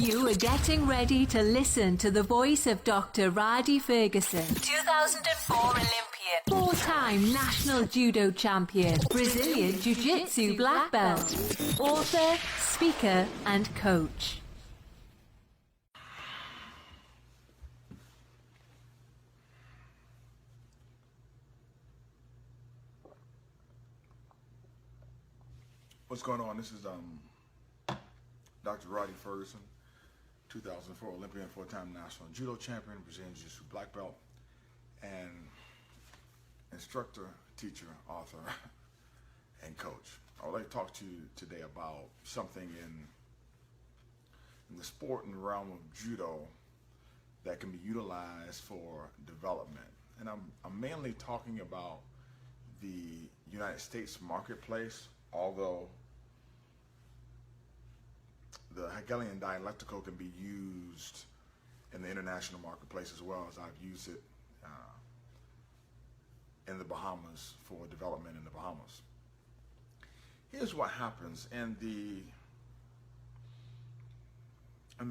You are getting ready to listen to the voice of Dr. Rhadi Ferguson, 2004 Olympian, four-time national judo champion, Brazilian jiu-jitsu black belt, author, speaker, and coach. What's going on? This is Dr. Rhadi Ferguson, 2004 Olympian, four-time national judo champion, Brazilian jiu-jitsu black belt, and instructor, teacher, author, and coach. I would like to talk to you today about something in the sport and the realm of judo that can be utilized for development. And I'm mainly talking about the United States marketplace, although the Hegelian Dialectical can be used in the international marketplace as well, as I've used it in the Bahamas for development in the Bahamas. Here's what happens in the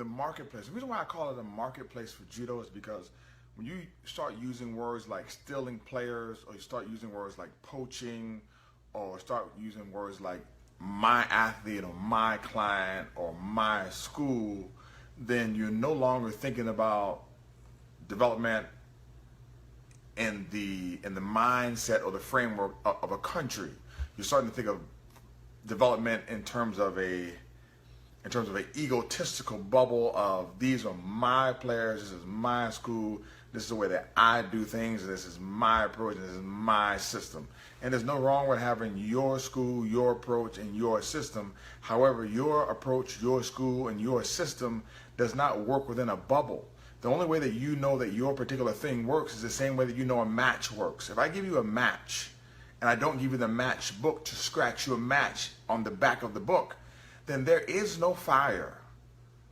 marketplace. The reason why I call it a marketplace for judo is because when you start using words like stealing players, or you start using words like poaching, or start using words like my athlete or my client or my school, then you're no longer thinking about development in the mindset or the framework of a country. You're starting to think of development in terms of an egotistical bubble of these are my players, this is my school, this is the way that I do things, and this is my approach, and this is my system. And there's no wrong with having your school, your approach, and your system. However, your approach, your school, and your system does not work within a bubble. The only way that you know that your particular thing works is the same way that you know a match works. If I give you a match, and I don't give you the match book to scratch you a match on the back of the book, then there is no fire.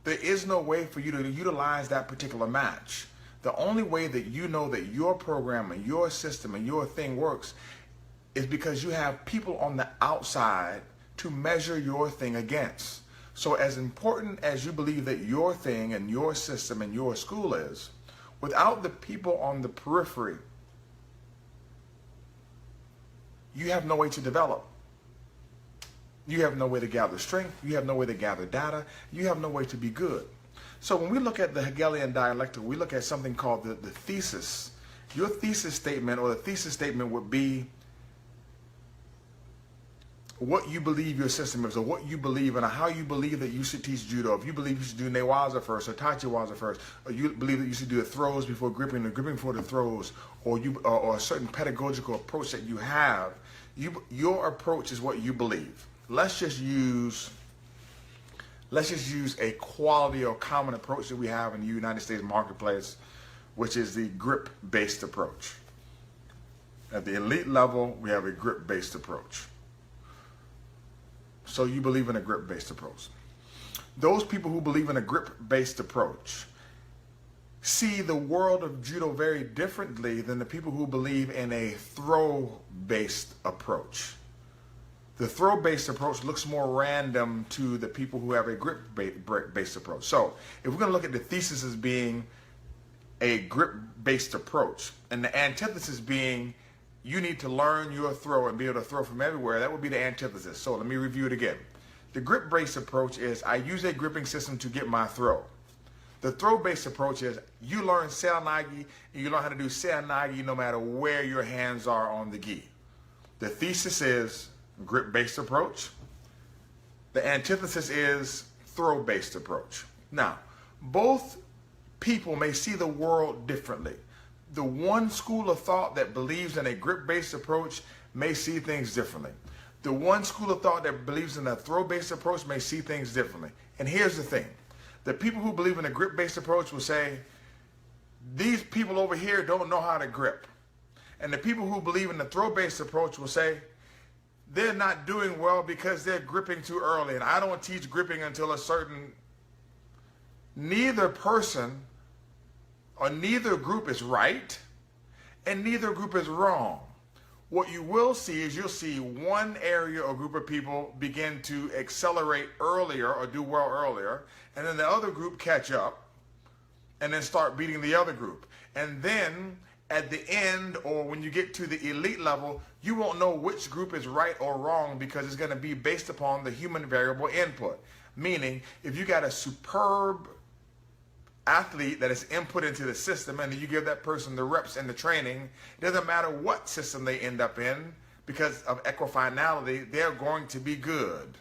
There is no way for you to utilize that particular match. The only way that you know that your program and your system and your thing works is because you have people on the outside to measure your thing against. So as important as you believe that your thing and your system and your school is, without the people on the periphery, you have no way to develop. You have no way to gather strength. You have no way to gather data. You have no way to be good. So when we look at the Hegelian Dialectical, we look at something called the thesis. Your thesis statement, or the thesis statement, would be what you believe your system is, or what you believe and how you believe that you should teach judo. If you believe you should do newaza first, or tachiwaza first, or you believe that you should do the throws before gripping, or gripping before the throws, or a certain pedagogical approach that you have, your approach is what you believe. Let's just use a quality or common approach that we have in the United States marketplace, which is the grip-based approach. At the elite level, we have a grip-based approach. So you believe in a grip-based approach. Those people who believe in a grip-based approach see the world of judo very differently than the people who believe in a throw-based approach. The throw-based approach looks more random to the people who have a grip-based approach. So if we're going to look at the thesis as being a grip-based approach, and the antithesis being you need to learn your throw and be able to throw from everywhere, that would be the antithesis. So let me review it again. The grip-based approach is I use a gripping system to get my throw. The throw-based approach is you learn seoinage, and you learn how to do seoinage no matter where your hands are on the gi. The thesis is grip-based approach. The antithesis is throw-based approach. Now, both people may see the world differently. The one school of thought that believes in a grip-based approach may see things differently. The one school of thought that believes in a throw-based approach may see things differently. And here's the thing. The people who believe in a grip-based approach will say, these people over here don't know how to grip. And the people who believe in the throw-based approach will say, they're not doing well because they're gripping too early, and I don't teach gripping until a certain. Neither person or neither group is right, and neither group is wrong. What you will see is you'll see one area or group of people begin to accelerate earlier or do well earlier, and then the other group catch up and then start beating the other group. And then at the end, or when you get to the elite level, you won't know which group is right or wrong because it's going to be based upon the human variable input. Meaning, if you got a superb athlete that is input into the system and then you give that person the reps and the training, it doesn't matter what system they end up in, because of equifinality, they're going to be good.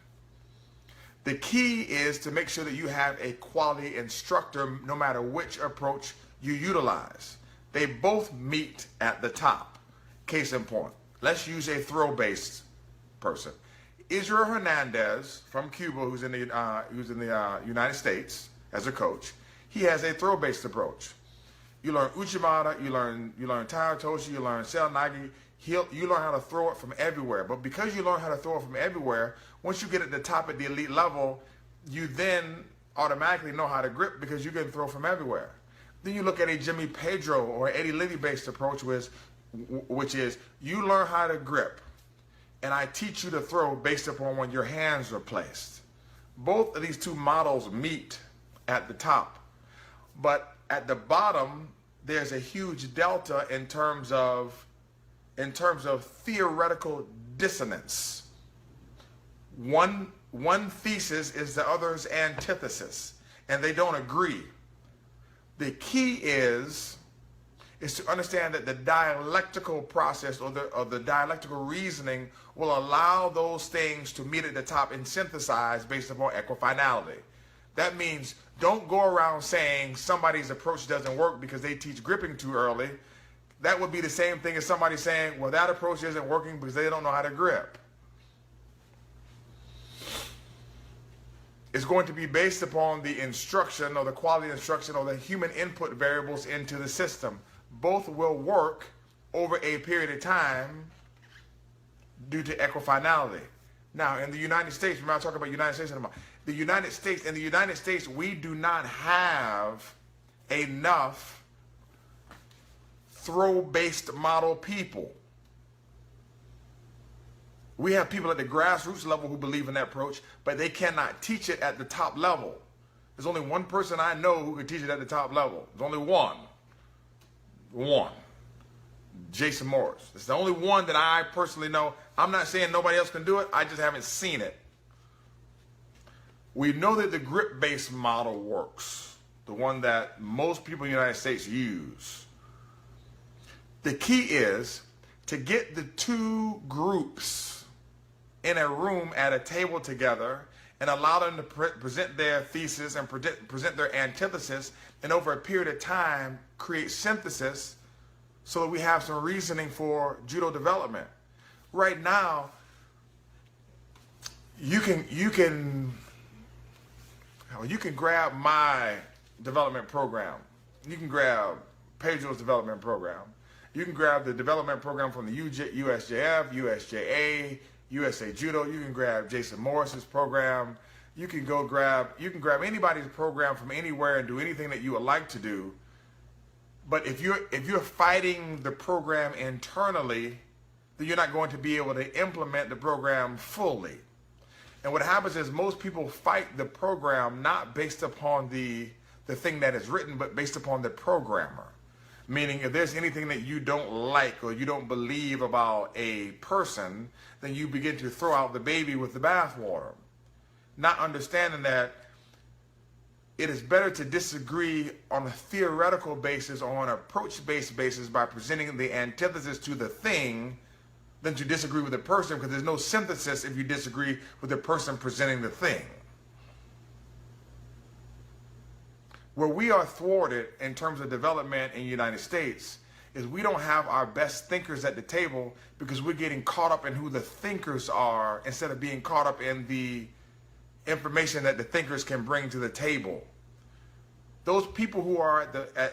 The key is to make sure that you have a quality instructor no matter which approach you utilize. They both meet at the top. Case in point, let's use a throw-based person. Israel Hernandez from Cuba, who's in the United States as a coach, he has a throw-based approach. You learn Uchimata, you learn Tayotoshi, you learn Selnagi. You learn how to throw it from everywhere. But because you learn how to throw it from everywhere, once you get at the top at the elite level, you then automatically know how to grip because you can throw from everywhere. Then you look at a Jimmy Pedro or Eddie Liddy-based approach, which is you learn how to grip, and I teach you to throw based upon when your hands are placed. Both of these two models meet at the top. But at the bottom, there's a huge delta in terms of theoretical dissonance. One thesis is the other's antithesis, and they don't agree. The key is to understand that the dialectical process or the dialectical reasoning will allow those things to meet at the top and synthesize based upon equifinality. That means don't go around saying somebody's approach doesn't work because they teach gripping too early. That would be the same thing as somebody saying, well, that approach isn't working because they don't know how to grip. It's going to be based upon the instruction or the quality instruction or the human input variables into the system. Both will work over a period of time due to equifinality. Now, in the United States, remember I talk about United States anymore. In the United States, we do not have enough throw-based model people. We have people at the grassroots level who believe in that approach, but they cannot teach it at the top level. There's only one person I know who can teach it at the top level. There's only one. Jason Morris. It's the only one that I personally know. I'm not saying nobody else can do it. I just haven't seen it. We know that the grip-based model works, the one that most people in the United States use. The key is to get the two groups in a room at a table together and allow them to present their thesis and present their antithesis, and over a period of time create synthesis so that we have some reasoning for judo development. Right now, you can grab my development program. You can grab Pedro's development program. You can grab the development program from the USJF, USJA, USA Judo. You can grab Jason Morris's program. You can grab anybody's program from anywhere and do anything that you would like to do. But if you're fighting the program internally, then you're not going to be able to implement the program fully. And what happens is most people fight the program not based upon the thing that is written, but based upon the programmer. Meaning, if there's anything that you don't like or you don't believe about a person, then you begin to throw out the baby with the bathwater. Not understanding that it is better to disagree on a theoretical basis or on an approach-based basis by presenting the antithesis to the thing than to disagree with the person, because there's no synthesis if you disagree with the person presenting the thing. Where we are thwarted in terms of development in the United States is we don't have our best thinkers at the table because we're getting caught up in who the thinkers are instead of being caught up in the information that the thinkers can bring to the table. Those people who are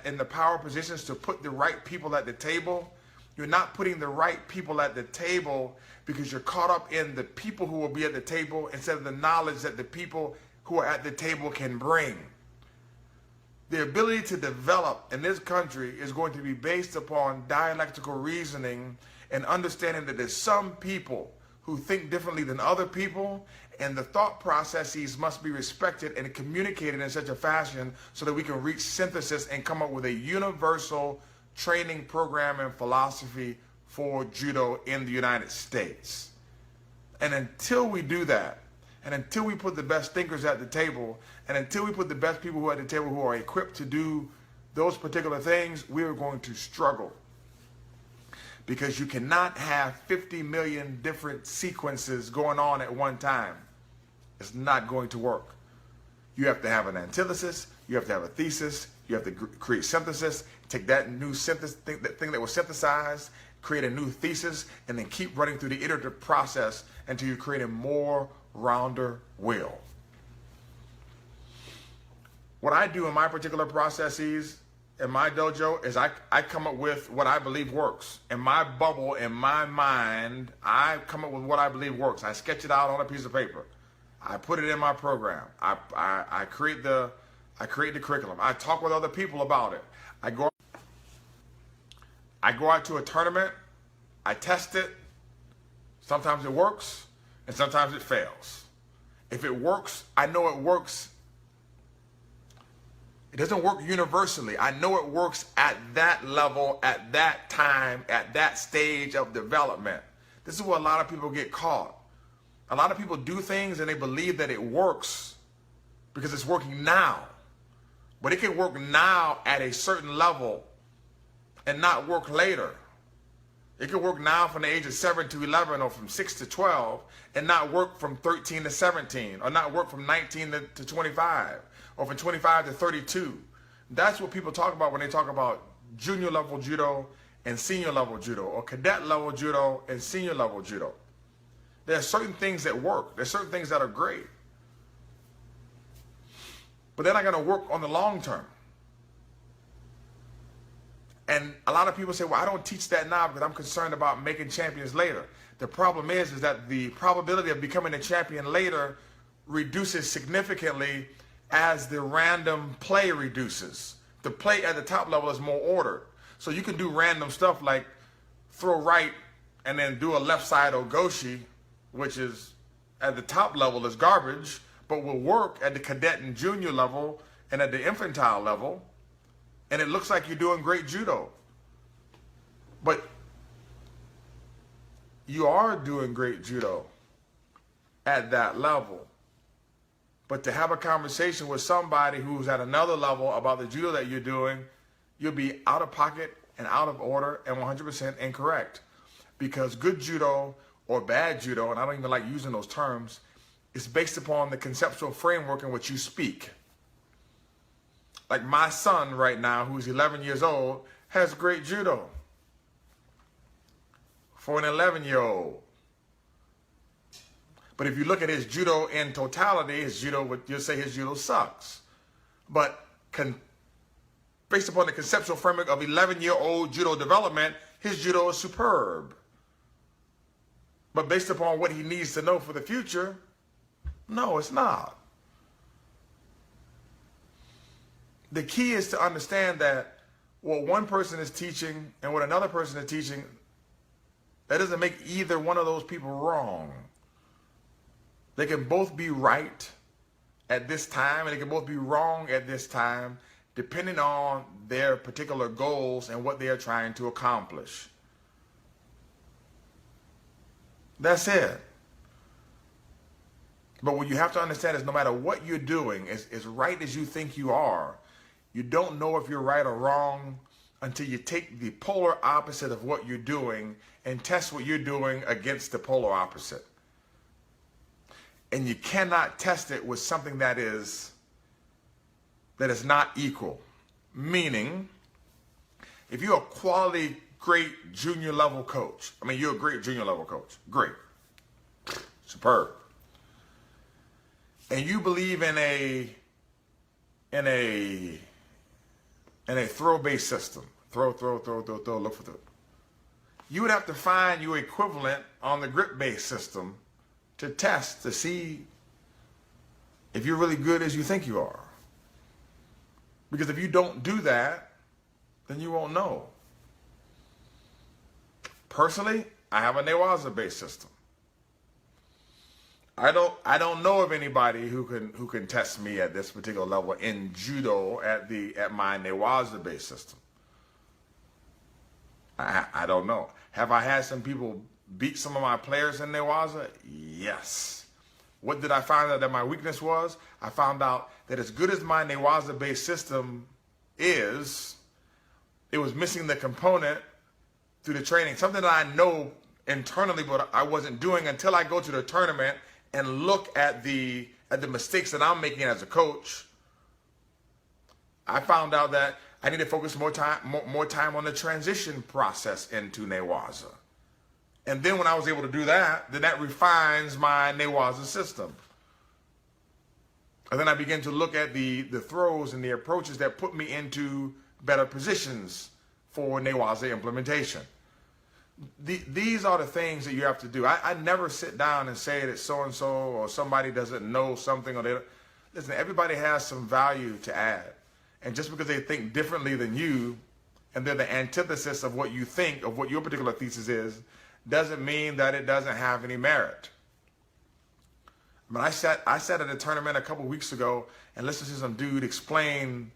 in the power positions to put the right people at the table, you're not putting the right people at the table because you're caught up in the people who will be at the table instead of the knowledge that the people who are at the table can bring. The ability to develop in this country is going to be based upon dialectical reasoning and understanding that there's some people who think differently than other people, and the thought processes must be respected and communicated in such a fashion so that we can reach synthesis and come up with a universal training program and philosophy for judo in the United States. And until we do that, and until we put the best thinkers at the table, and until we put the best people who are at the table who are equipped to do those particular things, we are going to struggle. Because you cannot have 50 million different sequences going on at one time. It's not going to work. You have to have an antithesis, you have to have a thesis, you have to create synthesis, take that new synthesis, that thing that was synthesized, create a new thesis, and then keep running through the iterative process until you create a more rounder wheel. What I do in my particular processes, in my dojo, is I come up with what I believe works. In my bubble, in my mind, I come up with what I believe works. I sketch it out on a piece of paper. I put it in my program. I create the curriculum. I talk with other people about it. I go out to a tournament. I test it. Sometimes it works, and sometimes it fails. If it works, I know it works. It doesn't work universally. I know it works at that level, at that time, at that stage of development. This is where a lot of people get caught. A lot of people do things and they believe that it works because it's working now. But it can work now at a certain level and not work later. It can work now from the age of 7 to 11 or from 6 to 12 and not work from 13 to 17 or not work from 19 to 25 or from 25 to 32. That's what people talk about when they talk about junior level judo and senior level judo, or cadet level judo and senior level judo. There are certain things that work. There are certain things that are great. But they're not going to work on the long term. And a lot of people say, well, I don't teach that now because I'm concerned about making champions later. The problem is that the probability of becoming a champion later reduces significantly as the random play reduces. The play at the top level is more ordered. So you can do random stuff like throw right and then do a left side ogoshi, which is at the top level is garbage, but will work at the cadet and junior level and at the infantile level. And it looks like you're doing great judo. But you are doing great judo at that level. But to have a conversation with somebody who's at another level about the judo that you're doing, you'll be out of pocket and out of order and 100% incorrect. Because good judo or bad judo, and I don't even like using those terms, is based upon the conceptual framework in which you speak. Like my son right now, who's 11 years old, has great judo for an 11-year-old. But if you look at his judo in totality, you'll say his judo sucks. But based upon the conceptual framework of 11-year-old judo development, his judo is superb. But based upon what he needs to know for the future, no, it's not. The key is to understand that what one person is teaching and what another person is teaching, that doesn't make either one of those people wrong. They can both be right at this time, and they can both be wrong at this time, depending on their particular goals and what they are trying to accomplish. That's it. But what you have to understand is no matter what you're doing, as right as you think you are, you don't know if you're right or wrong until you take the polar opposite of what you're doing and test what you're doing against the polar opposite. And you cannot test it with something that is not equal. Meaning, if you're a quality, great junior level coach, you're a great junior level coach, great, superb, and you believe in a throw-based system, throw, look for the, you would have to find your equivalent on the grip-based system to test to see if you're really good as you think you are. Because if you don't do that, then you won't know. Personally, I have a Newaza-based system. I don't know of anybody who can test me at this particular level in judo at my Newaza-based system. I don't know. Have I had some people beat some of my players in Newaza? Yes. What did I find out that my weakness was? I found out that as good as my Newaza-based system is, it was missing the component through the training. Something that I know internally, but I wasn't doing until I go to the tournament and look at the mistakes that I'm making as a coach. I found out that I need to focus more time on the transition process into Newaza. And then when I was able to do that, then that refines my Newaza system. And then I begin to look at the throws and the approaches that put me into better positions for Newaza implementation. These are the things that you have to do. I never sit down and say that so-and-so or somebody doesn't know something. Listen, everybody has some value to add. And just because they think differently than you, and they're the antithesis of what you think, of what your particular thesis is, doesn't mean that it doesn't have any merit. But I sat at a tournament a couple weeks ago and listened to some dude explain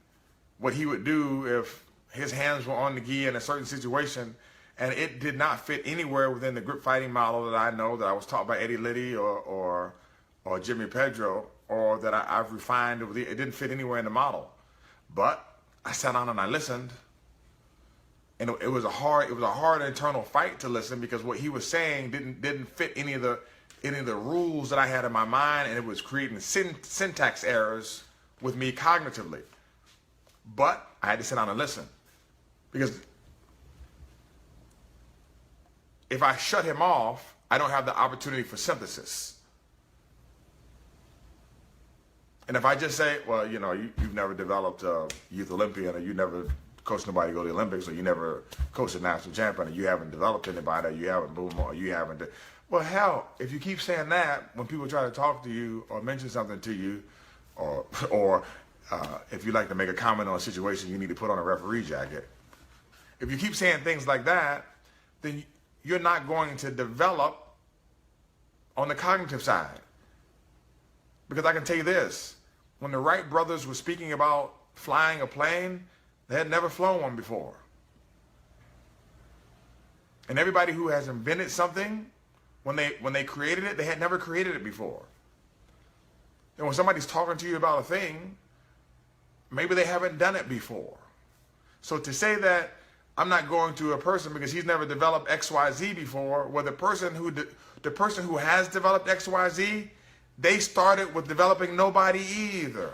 what he would do if his hands were on the gi in a certain situation, and it did not fit anywhere within the grip fighting model that I know, that I was taught by Eddie Liddy or Jimmy Pedro, or that I've refined. It didn't fit anywhere in the model. But I sat down and I listened, and it was a hard internal fight to listen, because what he was saying didn't fit any of the rules that I had in my mind, and it was creating syntax errors with me cognitively. But I had to sit down and listen, because if I shut him off, I don't have the opportunity for synthesis. And if I just say, well, you've never developed a youth Olympian, or you never coached nobody to go to the Olympics, or you never coached a national champion, or you haven't developed anybody, or you haven't boom, or you haven't. Well, hell, if you keep saying that when people try to talk to you or mention something to you, or if you like to make a comment on a situation, you need to put on a referee jacket. If you keep saying things like that, then you're not going to develop on the cognitive side. Because I can tell you this, when the Wright brothers were speaking about flying a plane, they had never flown one before. And everybody who has invented something, when they created it, they had never created it before. And when somebody's talking to you about a thing, maybe they haven't done it before. So to say that I'm not going to a person because he's never developed XYZ before, well, the person who has developed XYZ, they started with developing nobody either.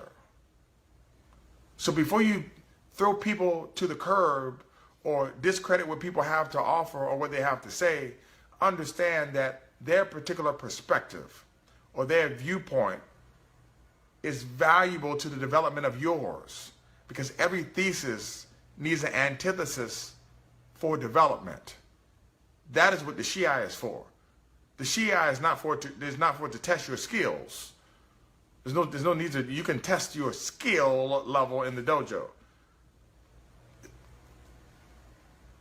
So before you throw people to the curb or discredit what people have to offer or what they have to say, understand that their particular perspective or their viewpoint is valuable to the development of yours, because every thesis needs an antithesis for development. That is what the Shia is for. The Shia is not for to test your skills. There's no need to. You can test your skill level in the dojo.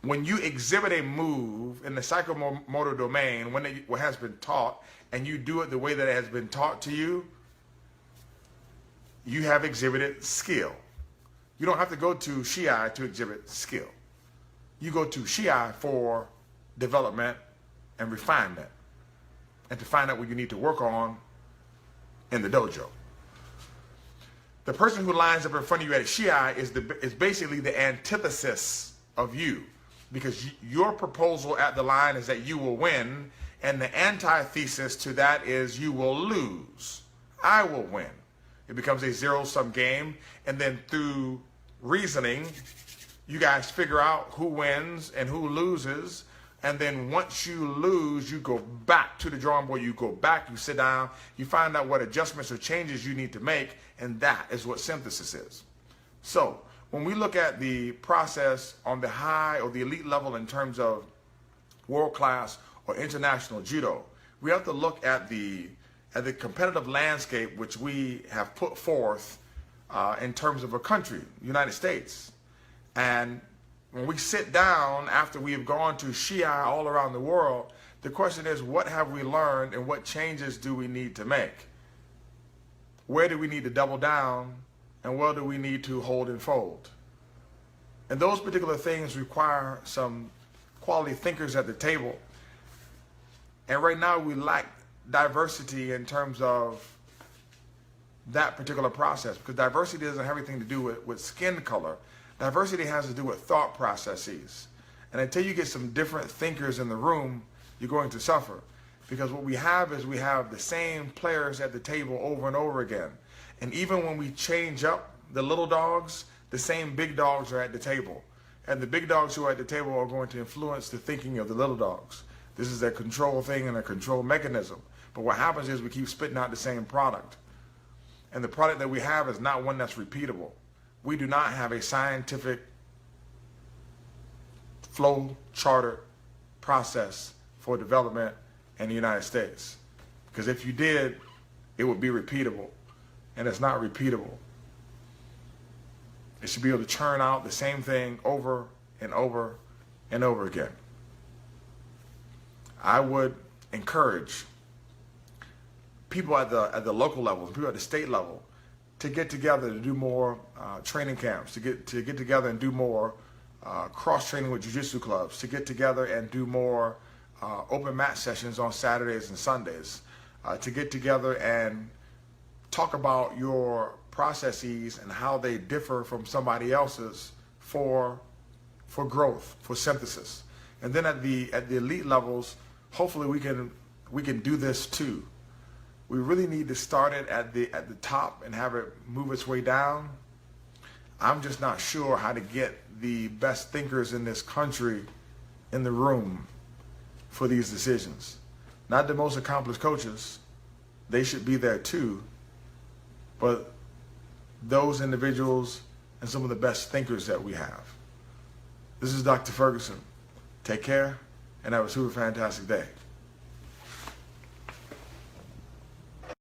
When you exhibit a move in the psychomotor domain, when it has been taught, and you do it the way that it has been taught to you, you have exhibited skill. You don't have to go to Shia to exhibit skill. You go to Shia for development and refinement, and to find out what you need to work on in the dojo. The person who lines up in front of you at Shia is basically the antithesis of you, because your proposal at the line is that you will win, and the antithesis to that is you will lose. I will win. It becomes a zero-sum game, and then through reasoning, you guys figure out who wins and who loses. And then once you lose, you go back to the drawing board, you go back, you sit down, you find out what adjustments or changes you need to make, and that is what synthesis is. So when we look at the process on the high or the elite level in terms of world-class or international judo, we have to look at the competitive landscape which we have put forth in terms of a country, United States. And when we sit down after we have gone to Shia all around the world, the question is, what have we learned and what changes do we need to make? Where do we need to double down and where do we need to hold and fold? And those particular things require some quality thinkers at the table. And right now we lack diversity in terms of that particular process, because diversity doesn't have anything to do with skin color. Diversity has to do with thought processes. And until you get some different thinkers in the room, you're going to suffer. Because what we have is we have the same players at the table over and over again. And even when we change up the little dogs, the same big dogs are at the table. And the big dogs who are at the table are going to influence the thinking of the little dogs. This is a control thing and a control mechanism. But what happens is we keep spitting out the same product. And the product that we have is not one that's repeatable. We do not have a scientific flow charter process for development in the United States. Because if you did, it would be repeatable. And it's not repeatable. It should be able to churn out the same thing over and over and over again. I would encourage people at the local level, people at the state level, to get together to do more training camps, to get together and do more cross training with jiu-jitsu clubs, to get together and do more open mat sessions on Saturdays and Sundays, to get together and talk about your processes and how they differ from somebody else's for growth, for synthesis. And then at the elite levels, hopefully we can do this too. We really need to start it at the top and have it move its way down. I'm just not sure how to get the best thinkers in this country in the room for these decisions. Not the most accomplished coaches. They should be there too. But those individuals and some of the best thinkers that we have. This is Dr. Ferguson. Take care and have a super fantastic day.